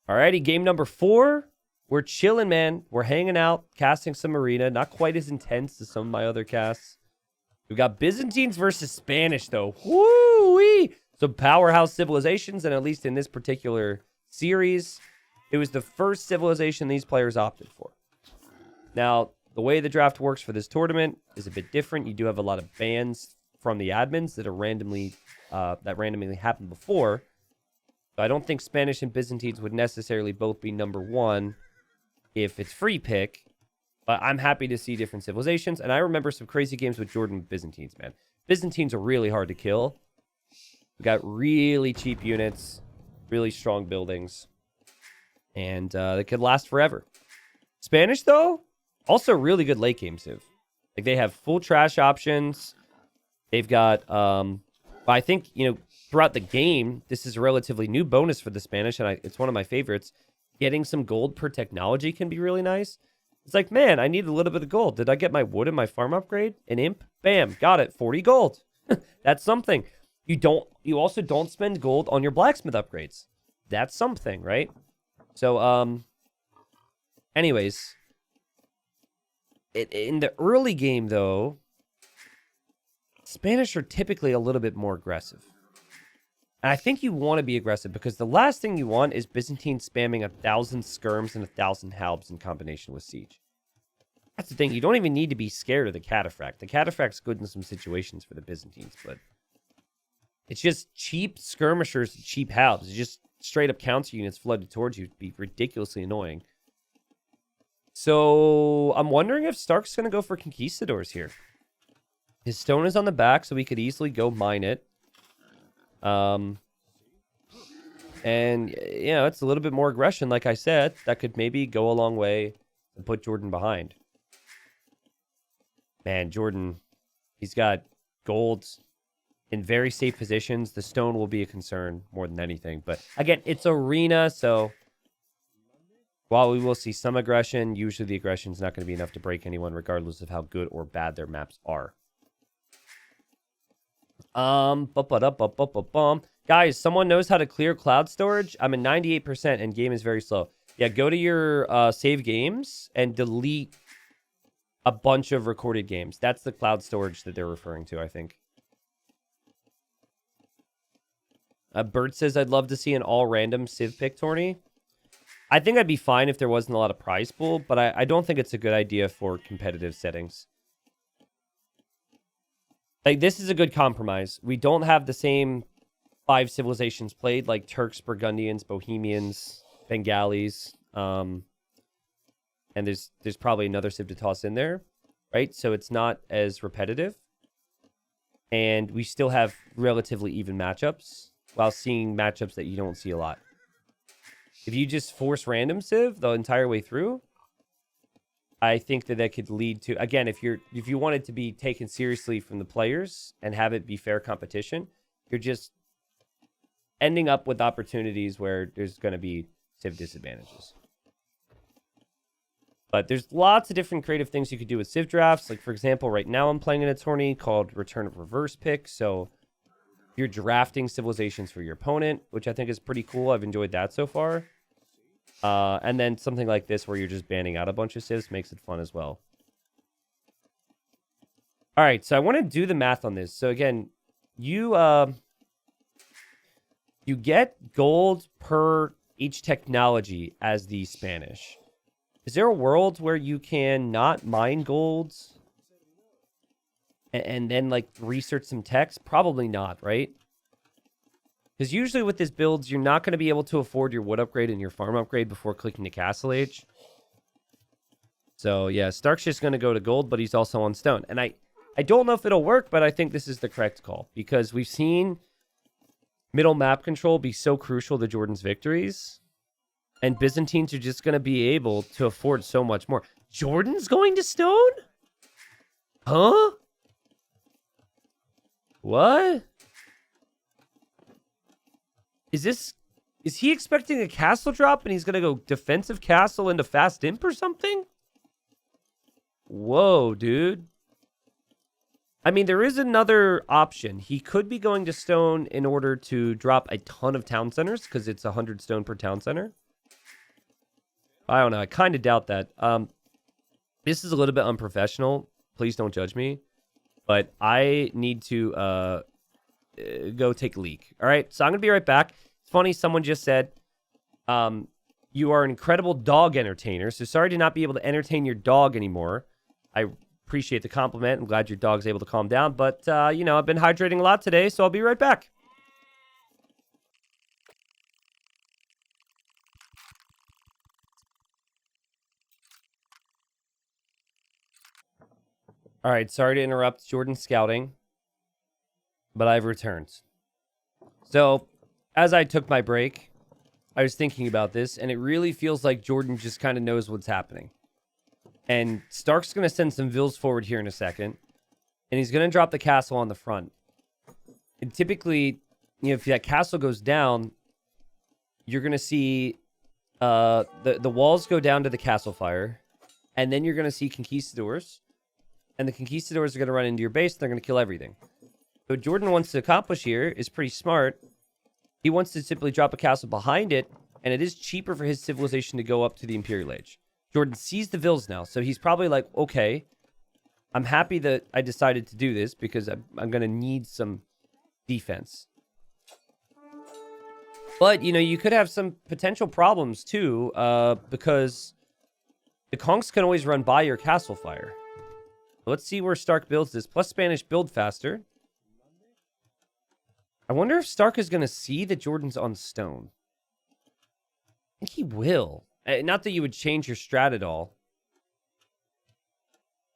Alrighty, game number 4. We're chilling, man. We're hanging out, casting some Marina. Not quite as intense as some of my other casts. We got Byzantines versus Spanish, though. Woo-wee! So powerhouse civilizations, and at least in this particular series, it was the first civilization these players opted for. Now, the way the draft works for this tournament is a bit different. You do have a lot of bans from the admins that are randomly happened before. So I don't think Spanish and Byzantines would necessarily both be number 1 if it's free pick. But I'm happy to see different civilizations. And I remember some crazy games with Jordan Byzantines, man. Byzantines are really hard to kill. We got really cheap units, really strong buildings. And they could last forever. Spanish, though, also really good late game civ. Like, they have full trash options. They've got, I think, throughout the game, this is a relatively new bonus for the Spanish, and it's one of my favorites. Getting some gold per technology can be really nice. It's like, man, I need a little bit of gold. Did I get my wood in my farm upgrade? An imp? Bam, got it. 40 gold. That's something. You also don't spend gold on your blacksmith upgrades. That's something, right? So, anyways, in the early game, though, Spanish are typically a little bit more aggressive. And I think you want to be aggressive because the last thing you want is Byzantine spamming 1,000 skirms and 1,000 halbs in combination with siege. That's the thing. You don't even need to be scared of the cataphract. The cataphract's good in some situations for the Byzantines, but it's just cheap skirmishers and cheap halbs. It's just straight up counter units flooded towards you. It'd be ridiculously annoying. So I'm wondering if Stark's going to go for conquistadors here. His stone is on the back, so we could easily go mine it. And, it's a little bit more aggression, like I said. That could maybe go a long way and put Jordan behind. Man, Jordan, he's got gold in very safe positions. The stone will be a concern more than anything. But, again, it's arena, so while we will see some aggression, usually the aggression is not going to be enough to break anyone, regardless of how good or bad their maps are. Guys, someone knows how to clear cloud storage? I'm at 98% and game is very slow. Yeah, go to your save games and delete a bunch of recorded games. That's the cloud storage that they're referring to, I think. Bert says, I'd love to see an all-random civ pick tourney. I think I'd be fine if there wasn't a lot of prize pool, but I don't think it's a good idea for competitive settings. Like, this is a good compromise. We don't have the same 5 civilizations played, like Turks, Burgundians, Bohemians, Bengalis, and there's probably another civ to toss in there, right? So it's not as repetitive. And we still have relatively even matchups, while seeing matchups that you don't see a lot. If you just force random civ the entire way through, I think that could lead to, again, if you want it to be taken seriously from the players and have it be fair competition, you're just ending up with opportunities where there's going to be civ disadvantages. But there's lots of different creative things you could do with civ drafts. Like, for example, right now I'm playing in a tourney called Return of Reverse Pick. So you're drafting civilizations for your opponent, which I think is pretty cool. I've enjoyed that so far. And then something like this where you're just banning out a bunch of civs makes it fun as well. All right, so I want to do the math on this. So again, you get gold per each technology as the Spanish. Is there a world where you can not mine golds and then like research some techs? Probably not, right? Because usually with this builds, you're not going to be able to afford your wood upgrade and your farm upgrade before clicking to Castle Age. So yeah, Stark's just going to go to gold, but he's also on stone. And I don't know if it'll work, but I think this is the correct call. Because we've seen middle map control be so crucial to Jordan's victories. And Byzantines are just going to be able to afford so much more. Jordan's going to stone? Huh? What? Is he expecting a castle drop and he's going to go defensive castle into fast imp or something? Whoa, dude. I mean, there is another option. He could be going to stone in order to drop a ton of town centers because it's 100 stone per town center. I don't know. I kind of doubt that. This is a little bit unprofessional. Please don't judge me. But I need to go take a leak. All right, so I'm going to be right back. It's funny, someone just said, you are an incredible dog entertainer, so sorry to not be able to entertain your dog anymore. I appreciate the compliment. I'm glad your dog's able to calm down. But, you know, I've been hydrating a lot today, so I'll be right back. All right, sorry to interrupt Jordan's scouting, but I've returned. So, as I took my break, I was thinking about this, and it really feels like Jordan just kind of knows what's happening. And Stark's going to send some vills forward here in a second, and he's going to drop the castle on the front. And typically, you know, if that castle goes down, you're going to see the walls go down to the castle fire, and then you're going to see conquistadors. And the conquistadors are going to run into your base, and they're going to kill everything. So what Jordan wants to accomplish here is pretty smart. He wants to simply drop a castle behind it, and it is cheaper for his civilization to go up to the Imperial Age. Jordan sees the vills now, so he's probably like, okay, I'm happy that I decided to do this because I'm going to need some defense. But, you know, you could have some potential problems, too, because the conks can always run by your castle fire. Let's see where Stark builds this. Plus Spanish build faster. I wonder if Stark is going to see that Jordan's on stone. I think he will. Not that you would change your strat at all.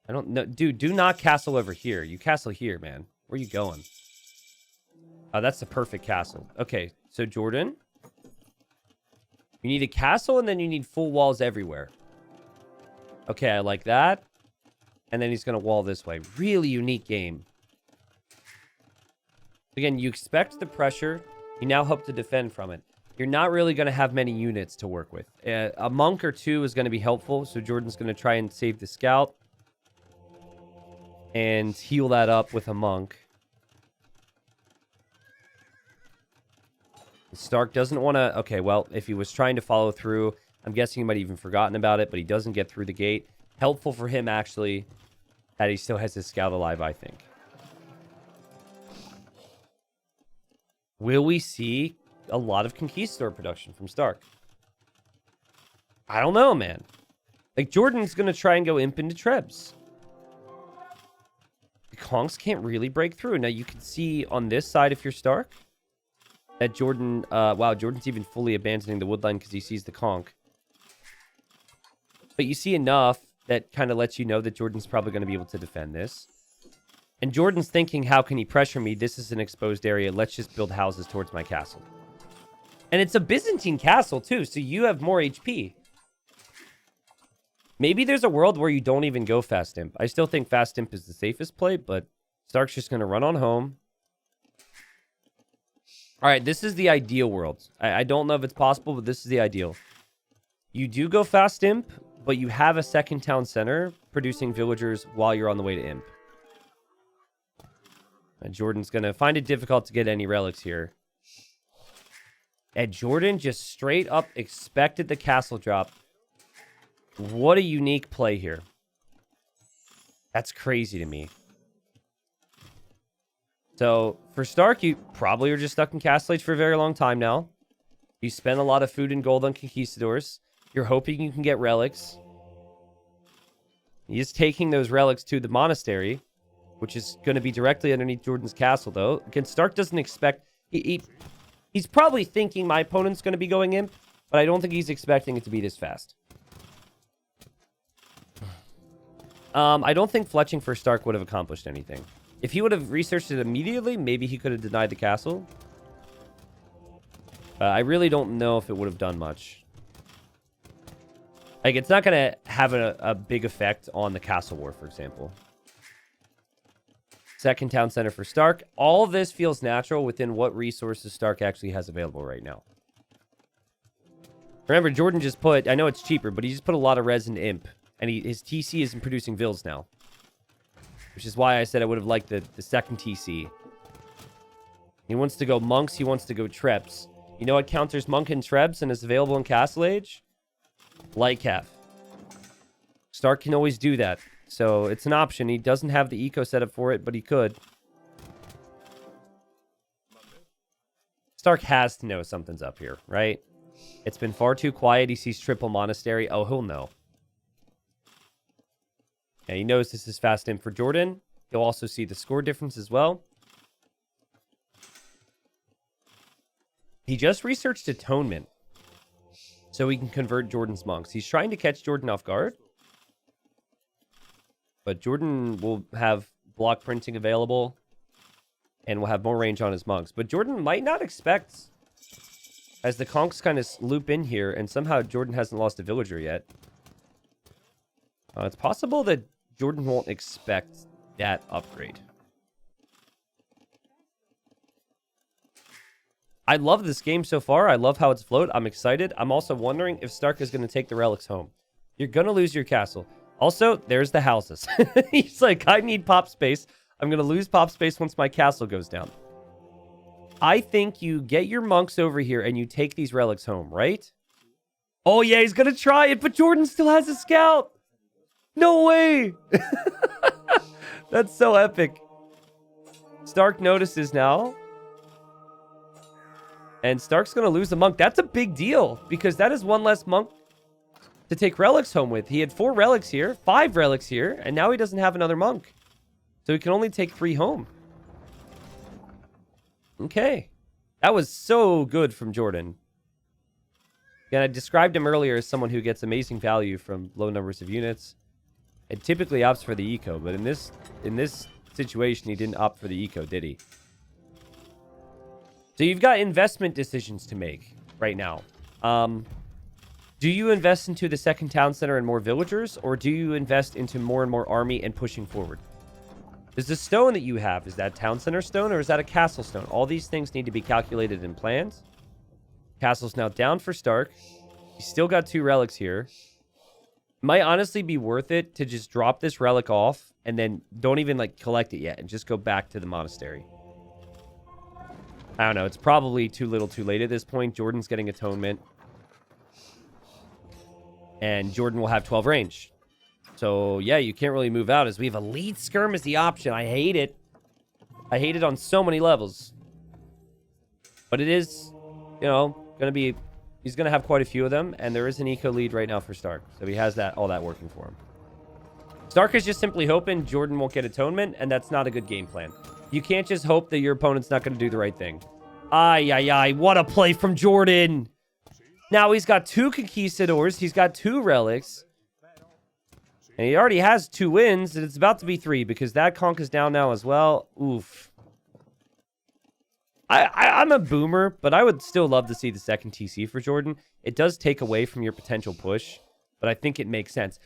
I don't know. Dude, do not castle over here. You castle here, man. Where are you going? Oh, that's the perfect castle. Okay, so Jordan. You need a castle, and then you need full walls everywhere. Okay, I like that. And then he's going to wall this way. Really unique game. Again, you expect the pressure. You now hope to defend from it. You're not really going to have many units to work with. A monk or two is going to be helpful. So Jordan's going to try and save the scout. And heal that up with a monk. Stark doesn't want to... Okay, well, if he was trying to follow through, I'm guessing he might have even forgotten about it, but he doesn't get through the gate. Helpful for him, actually, that he still has his scout alive, I think. Will we see a lot of conquistador production from Stark? I don't know, man. Like, Jordan's going to try and go imp into Trebs. The conks can't really break through. Now, you can see on this side, if you're Stark, that Jordan... wow, Jordan's even fully abandoning the woodline because he sees the conk. But you see enough that kind of lets you know that Jordan's probably going to be able to defend this. And Jordan's thinking, how can he pressure me? This is an exposed area. Let's just build houses towards my castle. And it's a Byzantine castle, too, so you have more HP. Maybe there's a world where you don't even go fast imp. I still think fast imp is the safest play, but Stark's just going to run on home. All right, this is the ideal world. I don't know if it's possible, but this is the ideal. You do go fast imp, but you have a second town center producing villagers while you're on the way to imp. And Jordan's going to find it difficult to get any relics here. And Jordan just straight up expected the castle drop. What a unique play here. That's crazy to me. So, for Stark, you probably are just stuck in Castle Age for a very long time now. You spend a lot of food and gold on conquistadors. You're hoping you can get relics. He's taking those relics to the monastery, which is going to be directly underneath Jordan's castle, though. Again, Stark doesn't expect... He's probably thinking my opponent's going to be going imp, but I don't think he's expecting it to be this fast. I don't think fletching for Stark would have accomplished anything. If he would have researched it immediately, maybe he could have denied the castle. I really don't know if it would have done much. Like, it's not going to have a big effect on the castle war, for example. Second town center for Stark. All of this feels natural within what resources Stark actually has available right now. Remember, Jordan just put... I know it's cheaper, but he just put a lot of res into imp. And his TC isn't producing vills now. Which is why I said I would have liked the second TC. He wants to go monks. He wants to go trebs. You know what counters monk and trebs and is available in Castle Age? Light cap. Stark can always do that. So it's an option. He doesn't have the eco setup for it, but he could. Stark has to know something's up here, right? It's been far too quiet. He sees triple monastery. Oh, he'll know. Yeah, he knows this is fast in for Jordan. He'll also see the score difference as well. He just researched Atonement, so he can convert Jordan's monks. He's trying to catch Jordan off guard. But Jordan will have block printing available and will have more range on his monks. But Jordan might not expect, as the conks kind of loop in here, and somehow Jordan hasn't lost a villager yet. It's possible that Jordan won't expect that upgrade. I love this game so far. I love how it's flowed. I'm excited. I'm also wondering if Stark is going to take the relics home. You're going to lose your castle. Also, there's the houses. He's like, I need pop space. I'm going to lose pop space once my castle goes down. I think you get your monks over here and you take these relics home, right? Oh, yeah, he's going to try it, but Jordan still has a scout. No way. That's so epic. Stark notices now. And Stark's going to lose a monk. That's a big deal because that is one less monk to take relics home with. He had 4 relics here, 5 relics here, and now he doesn't have another monk. So he can only take 3 home. Okay. That was so good from Jordan. And I described him earlier as someone who gets amazing value from low numbers of units. It typically opts for the eco, but in this situation, he didn't opt for the eco, did he? So you've got investment decisions to make right now. Do you invest into the second town center and more villagers, or do you invest into more and more army and pushing forward? Is the stone that you have, is that town center stone, or is that a castle stone? All these things need to be calculated and planned. Castle's now down for Stark. He's still got 2 relics here. Might honestly be worth it to just drop this relic off and then don't even like collect it yet and just go back to the monastery. I don't know. It's probably too little too late at this point. Jordan's getting Atonement. And Jordan will have 12 range. So, yeah, you can't really move out as we have a lead skirm as the option. I hate it. I hate it on so many levels. But it is, you know, going to be... He's going to have quite a few of them. And there is an eco lead right now for Stark. So he has all that working for him. Stark is just simply hoping Jordan won't get Atonement. And that's not a good game plan. You can't just hope that your opponent's not going to do the right thing. Ay. What a play from Jordan. Now he's got 2 conquistadors. He's got 2 relics. And he already has 2 wins. And it's about to be 3 because that conk is down now as well. Oof. I'm a boomer, but I would still love to see the second TC for Jordan. It does take away from your potential push, but I think it makes sense.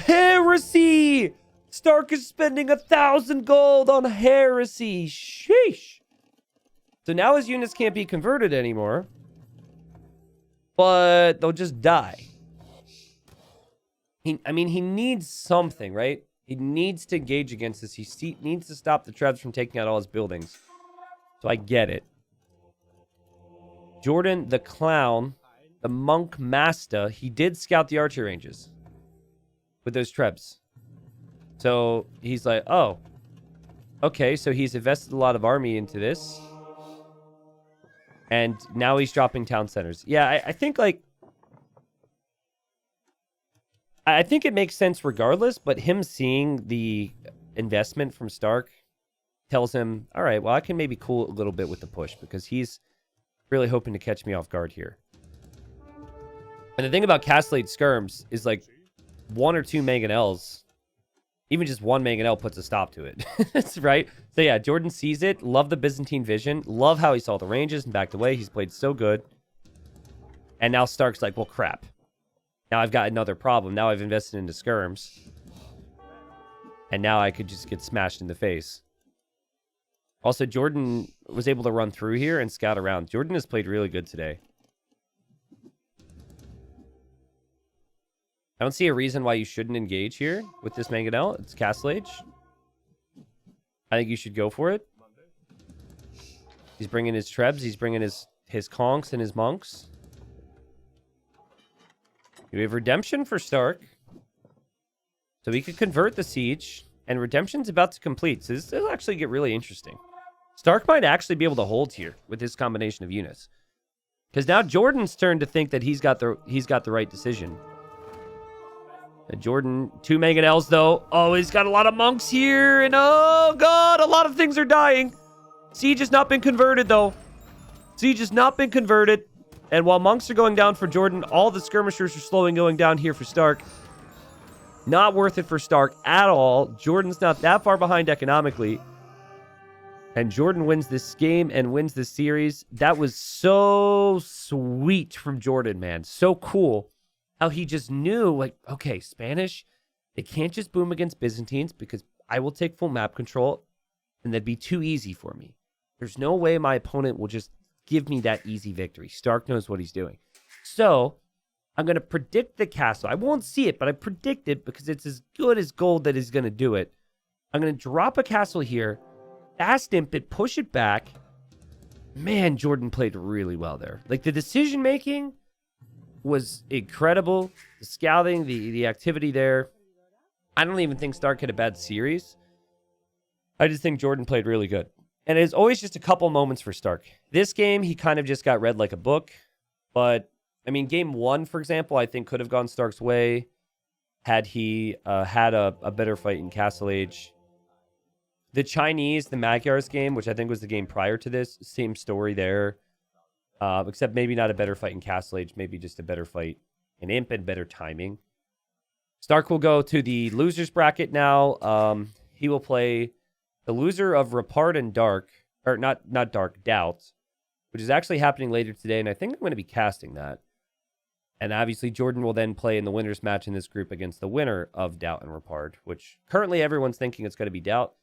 Heresy! Stark is spending 1,000 gold on heresy. Sheesh. So now his units can't be converted anymore. But they'll just die. He needs something, right? He needs to engage against this. He needs to stop the Trebs from taking out all his buildings. So I get it. Jordan, the clown, the monk master, he did scout the archery ranges with those Trebs. So he's like, oh, okay, so he's invested a lot of army into this. And now he's dropping town centers. Yeah, I think, like... I think it makes sense regardless, but him seeing the investment from Stark tells him, all right, well, I can maybe cool it a little bit with the push because he's really hoping to catch me off guard here. And the thing about Castellate skirms is, like, 1 or 2 mangonels... Even just 1 mangonel puts a stop to it. That's right. So yeah, Jordan sees it. Love the Byzantine vision. Love how he saw the ranges and backed away. He's played so good. And now Stark's like, well, crap. Now I've got another problem. Now I've invested into skirms. And now I could just get smashed in the face. Also, Jordan was able to run through here and scout around. Jordan has played really good today. I don't see a reason why you shouldn't engage here with this mangonel. It's Castle Age. I think you should go for it. He's bringing his Trebs. He's bringing his conks and his monks. We have Redemption for Stark. So we could convert the Siege. And Redemption's about to complete. So this will actually get really interesting. Stark might actually be able to hold here with this combination of units. Because now Jordan's turn to think that he's got the right decision. And Jordan, 2 Mangonels though. Oh, he's got a lot of monks here. And oh god, a lot of things are dying. Siege has not been converted though. Siege has not been converted. And while monks are going down for Jordan, all the skirmishers are slowly going down here for Stark. Not worth it for Stark at all. Jordan's not that far behind economically. And Jordan wins this game and wins this series. That was so sweet from Jordan, man. So cool how he just knew, like, okay, Spanish, they can't just boom against Byzantines because I will take full map control and that'd be too easy for me. There's no way my opponent will just give me that easy victory. Stark knows what he's doing. So I'm going to predict the castle. I won't see it, but I predict it because it's as good as gold that he's going to do it. I'm going to drop a castle here, fast imp it, push it back. Man, Jordan played really well there. Like, the decision-making was incredible. The scouting, the activity there. I don't even think Stark had a bad series. I just think Jordan played really good. And it's always just a couple moments for Stark. This game, he kind of just got read like a book, but I mean, game 1, for example, I think could have gone Stark's way had he had a better fight in Castle Age. The Chinese, the Magyars game, which I think was the game prior to this, same story there. Except maybe not a better fight in Castle Age, maybe just a better fight in Imp and better timing. Stark will go to the losers bracket now. He will play the loser of Repart and Dark, or not Dark, Doubt, which is actually happening later today, and I think I'm going to be casting that. And obviously, Jordan will then play in the winner's match in this group against the winner of Doubt and Repart, which currently everyone's thinking it's going to be Doubt.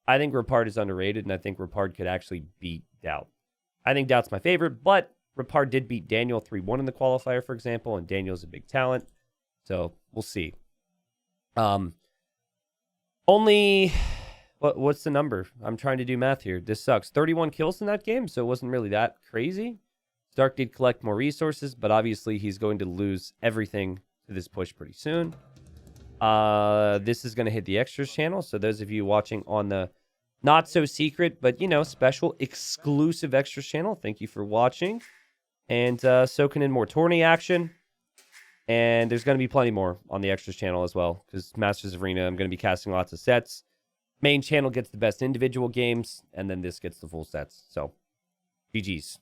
I think Repart is underrated, and I think Repart could actually beat Doubt. I think Doubt's my favorite, but Repart did beat Daniel 3-1 in the qualifier, for example, and Daniel's a big talent. So we'll see. What's the number? I'm trying to do math here. This sucks. 31 kills in that game, so it wasn't really that crazy. Stark did collect more resources, but obviously he's going to lose everything to this push pretty soon. This is going to hit the extras channel, so those of you watching on the not so secret, but, you know, special exclusive extras channel, thank you for watching. And soaking in more tourney action. And there's going to be plenty more on the extras channel as well, because Masters of Arena, I'm going to be casting lots of sets. Main channel gets the best individual games, and then this gets the full sets. So, GG's.